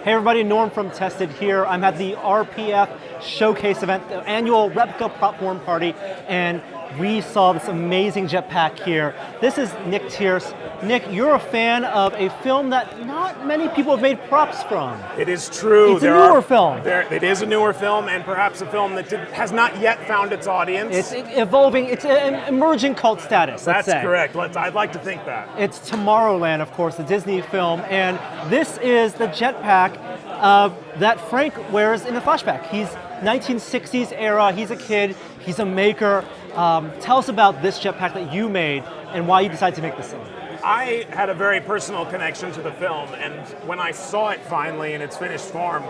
Hey everybody, Norm from Tested here. I'm at the RPF Showcase event, the annual Replica platform party, and we saw this amazing jetpack here. This is Nick Tierce. Nick, you're a fan of a film that not many people have made props from. It is true. It's a newer film. It is a newer film, and perhaps a film that has not yet found its audience. It's evolving. It's an emerging cult status, let's say. That's correct. I'd like to think that. It's Tomorrowland, of course, the Disney film, and this is the jetpack that Frank wears in the flashback. He's 1960s era, he's a kid, he's a maker. Tell us about this jetpack that you made and why you decided to make this film. I had a very personal connection to the film, and when I saw it finally in its finished form,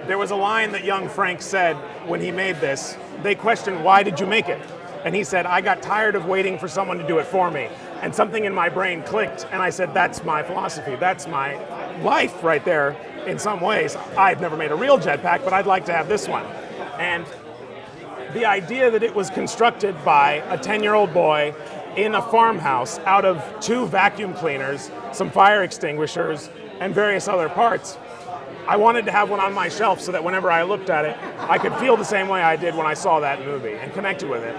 there was a line that young Frank said when he made this. They questioned, why did you make it? And he said, I got tired of waiting for someone to do it for me. And something in my brain clicked, and I said, that's my philosophy, that's my life right there in some ways. I've never made a real jetpack, but I'd like to have this one. And the idea that it was constructed by a 10-year-old boy in a farmhouse out of 2 vacuum cleaners, some fire extinguishers, and various other parts. I wanted to have one on my shelf so that whenever I looked at it, I could feel the same way I did when I saw that movie and connected with it.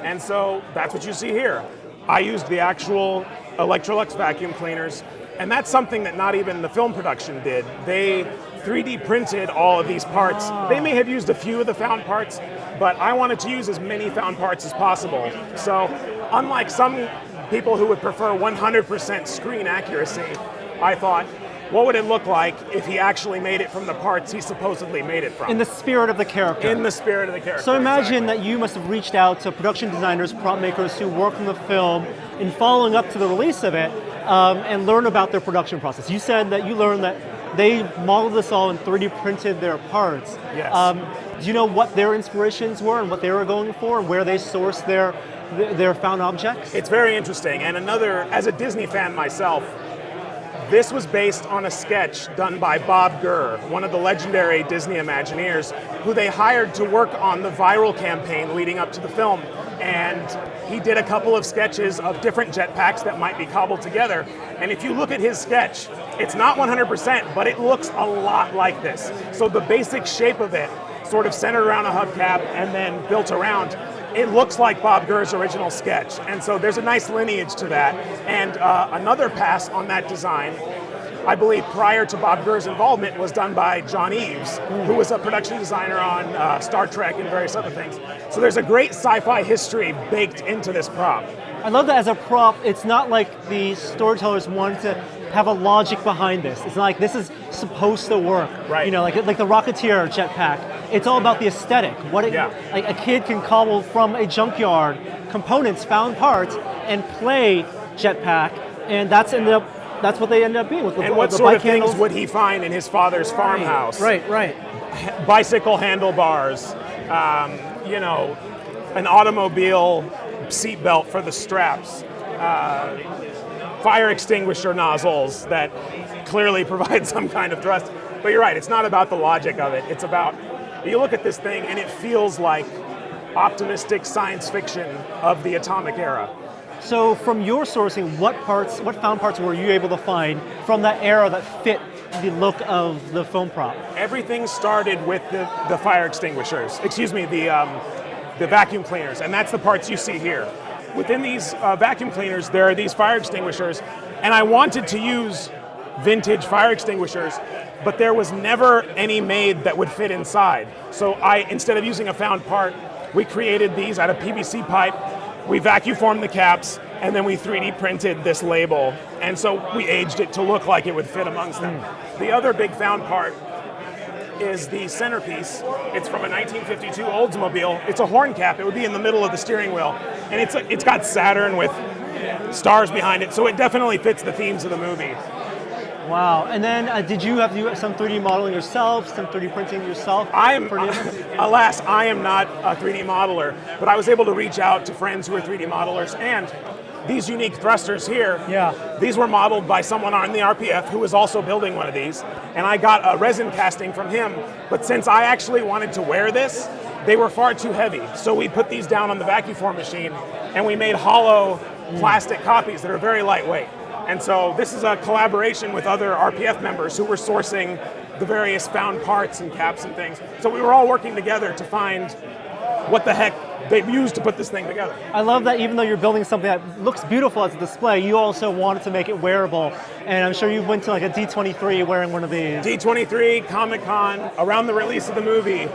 And so that's what you see here. I used the actual Electrolux vacuum cleaners, and that's something that not even the film production did. They 3D printed all of these parts. They may have used a few of the found parts, but I wanted to use as many found parts as possible. So unlike some people who would prefer 100% screen accuracy, I thought, what would it look like if he actually made it from the parts he supposedly made it from? In the spirit of the character. In the spirit of the character. So imagine that you must have reached out to production designers, prop makers who work on the film in following up to the release of it and learn about their production process. You said that you learned that they modeled this all and 3D printed their parts. Yes. Do you know what their inspirations were and what they were going for and where they sourced their found objects? It's very interesting. And as a Disney fan myself, this was based on a sketch done by Bob Gurr, one of the legendary Disney Imagineers, who they hired to work on the viral campaign leading up to the film. And he did a couple of sketches of different jetpacks that might be cobbled together. And if you look at his sketch, it's not 100%, but it looks a lot like this. So the basic shape of it, sort of centered around a hubcap and then built around, it looks like Bob Gurr's original sketch. And so there's a nice lineage to that. And another pass on that design, I believe prior to Bob Gurr's involvement, was done by John Eaves, who was a production designer on Star Trek and various other things. So there's a great sci-fi history baked into this prop. I love that as a prop, it's not like the storytellers want to have a logic behind this. It's not like this is supposed to work. Right. You know, like the Rocketeer jetpack. It's all about the aesthetic. Like a kid can cobble from a junkyard components, found parts, and play jetpack, and that's what they ended up being with the And what the sort bike of things handles. would he find in his father's farmhouse? Right. Bicycle handlebars, an automobile seatbelt for the straps, fire extinguisher nozzles that clearly provide some kind of thrust. But you're right, it's not about the logic of it. It's about, you look at this thing and it feels like optimistic science fiction of the atomic era. So from your sourcing, what found parts were you able to find from that era that fit the look of the film prop? Everything started with the fire extinguishers, the vacuum cleaners, and that's the parts you see here. Within these vacuum cleaners, there are these fire extinguishers, and I wanted to use vintage fire extinguishers, but there was never any made that would fit inside. So instead of using a found part, we created these out of PVC pipe. We vacuum formed the caps, and then we 3D printed this label. And so we aged it to look like it would fit amongst them. The other big found part is the centerpiece. It's from a 1952 Oldsmobile. It's a horn cap. It would be in the middle of the steering wheel. And it's got Saturn with stars behind it, so it definitely fits the themes of the movie. Wow. And then did you have to do some 3D modeling yourself, some 3D printing yourself? Alas, I am not a 3D modeler, but I was able to reach out to friends who are 3D modelers, and these unique thrusters here, these were modeled by someone on the RPF who was also building one of these, and I got a resin casting from him, but since I actually wanted to wear this, they were far too heavy. So we put these down on the vacuum form machine, and we made hollow plastic copies that are very lightweight. And so this is a collaboration with other RPF members who were sourcing the various found parts and caps and things. So we were all working together to find what the heck they've used to put this thing together. I love that even though you're building something that looks beautiful as a display, you also wanted to make it wearable. And I'm sure you went to like a D23 wearing one of these. D23, Comic-Con, around the release of the movie,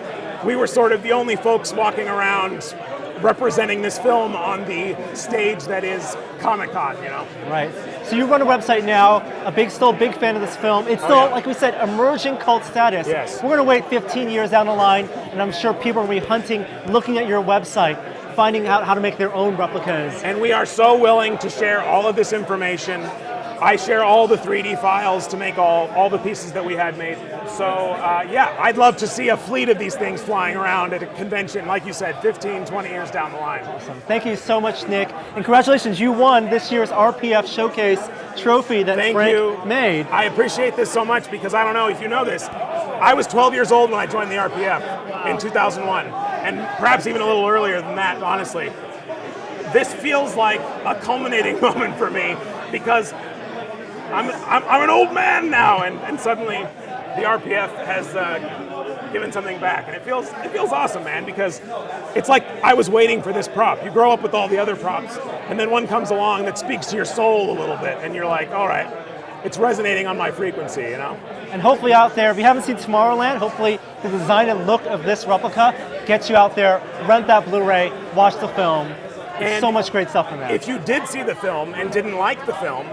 we were sort of the only folks walking around representing this film on the stage that is Comic-Con, you know? Right. So you run a website now, still a big fan of this film. It's still, like we said, emerging cult status. Yes. We're going to wait 15 years down the line, and I'm sure people will be hunting, looking at your website, finding out how to make their own replicas. And we are so willing to share all of this information. I share all the 3D files to make all the pieces that we had made. So yeah, I'd love to see a fleet of these things flying around at a convention, like you said, 15, 20 years down the line. Awesome. Thank you so much, Nick. And congratulations, you won this year's RPF Showcase trophy that Frank made. I appreciate this so much because I don't know if you know this. I was 12 years old when I joined the RPF in 2001, and perhaps even a little earlier than that, honestly. This feels like a culminating moment for me because I'm an old man now, and suddenly the RPF has given something back, and it feels awesome, man, because it's like I was waiting for this prop. You grow up with all the other props, and then one comes along that speaks to your soul a little bit, and you're like, all right, it's resonating on my frequency, you know? And hopefully out there, if you haven't seen Tomorrowland, hopefully the design and look of this replica gets you out there, rent that Blu-ray, watch the film. There's so much great stuff in there. If you did see the film and didn't like the film,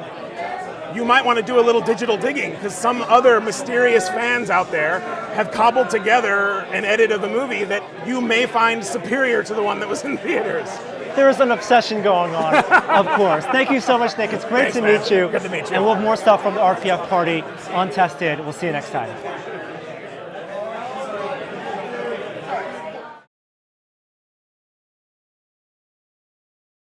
you might want to do a little digital digging because some other mysterious fans out there have cobbled together an edit of the movie that you may find superior to the one that was in theaters. There is an obsession going on, of course. Thank you so much, Nick. It's great to meet you. Good to meet you. And we'll have more stuff from the RPF party on Tested. We'll see you next time.